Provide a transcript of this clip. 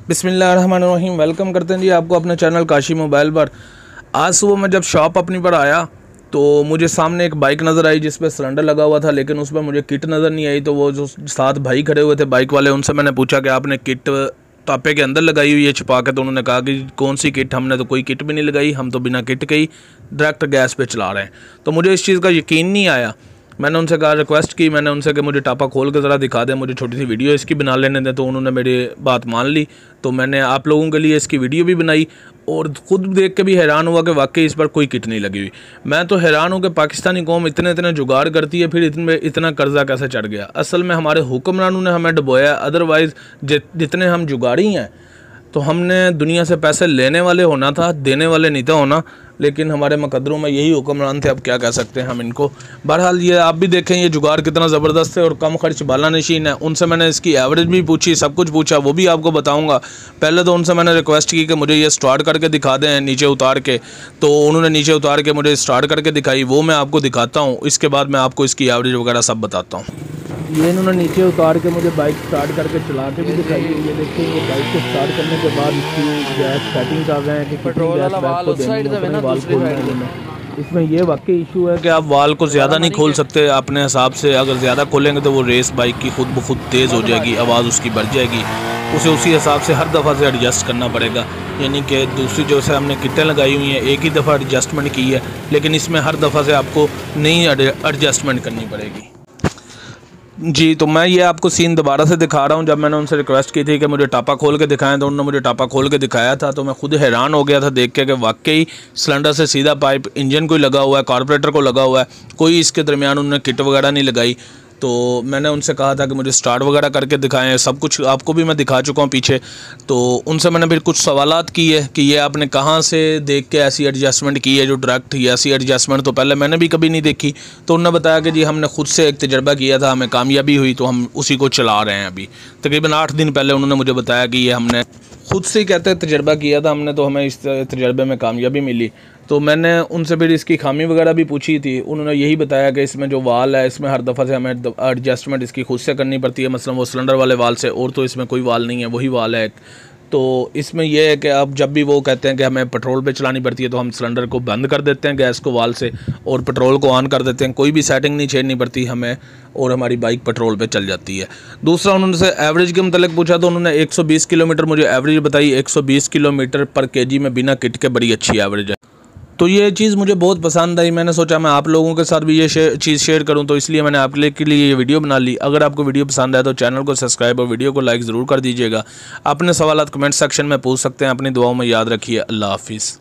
बिस्मिल्लाहिर्रहमानिर्रहीम। वेलकम करते हैं जी आपको अपने चैनल काशी मोबाइल पर। आज सुबह मैं जब शॉप अपनी पर आया तो मुझे सामने एक बाइक नज़र आई जिस पे सिलेंडर लगा हुआ था, लेकिन उसमें मुझे किट नज़र नहीं आई। तो वो जो साथ भाई खड़े हुए थे बाइक वाले, उनसे मैंने पूछा कि आपने किट तापे के अंदर लगाई हुई है छिपा के? तो उन्होंने कहा कि कौन सी किट, हमने तो कोई किट भी नहीं लगाई, हम तो बिना किट के ही डायरेक्ट गैस पे चला रहे हैं। तो मुझे इस चीज़ का यकीन नहीं आया। मैंने उनसे कहा, रिक्वेस्ट की मैंने उनसे कि मुझे टापा खोल के ज़रा दिखा दें, मुझे छोटी सी वीडियो इसकी बना लेने दें। तो उन्होंने मेरी बात मान ली। तो मैंने आप लोगों के लिए इसकी वीडियो भी बनाई और ख़ुद देख के भी हैरान हुआ कि वाकई इस पर कोई किट नहीं लगी हुई। मैं तो हैरान हूँ कि पाकिस्तानी कौम इतने इतने जुगाड़ करती है, फिर इतना कर्जा कैसे चढ़ गया। असल में हमारे हुक्मरानों ने हमें डुबोया, अदरवाइज़ जितने हम जुगाड़ी हैं तो हमने दुनिया से पैसे लेने वाले होना था, देने वाले नहीं था होना। लेकिन हमारे मुकद्दरों में यही हुक्मरान थे, अब क्या कह सकते हैं हम इनको। बहरहाल ये आप भी देखें, ये जुगाड़ कितना ज़बरदस्त है और कम खर्च बाला नशीन है। उनसे मैंने इसकी एवरेज भी पूछी, सब कुछ पूछा, वो भी आपको बताऊंगा। पहले तो उनसे मैंने रिक्वेस्ट की कि मुझे ये स्टार्ट करके दिखा दें नीचे उतार के। तो उन्होंने नीचे उतार के मुझे स्टार्ट करके दिखाई, वो मैं आपको दिखाता हूँ। इसके बाद मैं आपको इसकी एवरेज वगैरह सब बताता हूँ। ये इन्होंने नीचे उतार के मुझे बाइक स्टार्ट करके चला के भी दिखाई। ये देखिए, ये बाइक को स्टार्ट करने के बाद इसकी गैस सेटिंग कर रहे हैं कि पेट्रोल वाला वाल उस साइड से ना, दूसरी साइड में। इसमें ये वाकई इशू है कि आप वाल को ज़्यादा नहीं खोल सकते अपने हिसाब से। अगर ज़्यादा खोलेंगे तो वो रेस बाइक की खुद ब खुद तेज़ हो जाएगी, आवाज़ उसकी बढ़ जाएगी। उसे उसी हिसाब से हर दफ़ा से एडजस्ट करना पड़ेगा। यानी कि दूसरी जो से हमने किटें लगाई हुई हैं, एक ही दफ़ा एडजस्टमेंट की है, लेकिन इसमें हर दफ़ा से आपको नई एडजस्टमेंट करनी पड़ेगी जी। तो मैं ये आपको सीन दोबारा से दिखा रहा हूँ। जब मैंने उनसे रिक्वेस्ट की थी कि मुझे टापा खोल के दिखाएं, तो उन्होंने मुझे टापा खोल के दिखाया था। तो मैं खुद हैरान हो गया था देख के कि वाकई सिलेंडर से सीधा पाइप इंजन को लगा हुआ है, कार्बोरेटर को लगा हुआ है, कोई इसके दरमियान उन्होंने किट वगैरह नहीं लगाई। तो मैंने उनसे कहा था कि मुझे स्टार्ट वगैरह करके दिखाएं, सब कुछ आपको भी मैं दिखा चुका हूँ पीछे। तो उनसे मैंने फिर कुछ सवालात किए कि ये आपने कहाँ से देख के ऐसी एडजस्टमेंट की है, जो डायरेक्ट ही ऐसी एडजस्टमेंट तो पहले मैंने भी कभी नहीं देखी। तो उन्होंने बताया कि जी हमने खुद से एक तजर्बा किया था, हमें कामयाबी हुई, तो हम उसी को चला रहे हैं अभी। तकरीबन 8 दिन पहले उन्होंने मुझे बताया कि ये हमने खुद से ही कहते हैं तजर्बा किया था हमने, तो हमें इस तजर्बे में कामयाबी मिली। तो मैंने उनसे फिर इसकी खामी वगैरह भी पूछी थी। उन्होंने यही बताया कि इसमें जो वाल है, इसमें हर दफ़ा से हमें एडजस्टमेंट इसकी खुद से करनी पड़ती है, मसलन वो सिलेंडर वाले वाल से, और तो इसमें कोई वाल नहीं है, वही वाल है। तो इसमें यह है कि अब जब भी वो कहते हैं कि हमें पेट्रोल पे चलानी पड़ती है, तो हम सिलेंडर को बंद कर देते हैं गैस को वाल से और पेट्रोल को ऑन कर देते हैं। कोई भी सेटिंग नहीं छेड़नी पड़ती हमें और हमारी बाइक पेट्रोल पे चल जाती है। दूसरा, उन्होंने एवरेज के मतलब पूछा तो उन्होंने 120 किलोमीटर मुझे एवरेज बताई। 120 किलोमीटर पर केजी में बिना किट के बड़ी अच्छी एवरेज है। तो ये चीज़ मुझे बहुत पसंद आई। मैंने सोचा मैं आप लोगों के साथ भी ये चीज़ शेयर करूं, तो इसलिए मैंने आपके लिए ये वीडियो बना ली। अगर आपको वीडियो पसंद आए तो चैनल को सब्सक्राइब और वीडियो को लाइक ज़रूर कर दीजिएगा। अपने सवालात कमेंट सेक्शन में पूछ सकते हैं। अपनी दुआओं में याद रखिए। अल्लाह हाफिज़।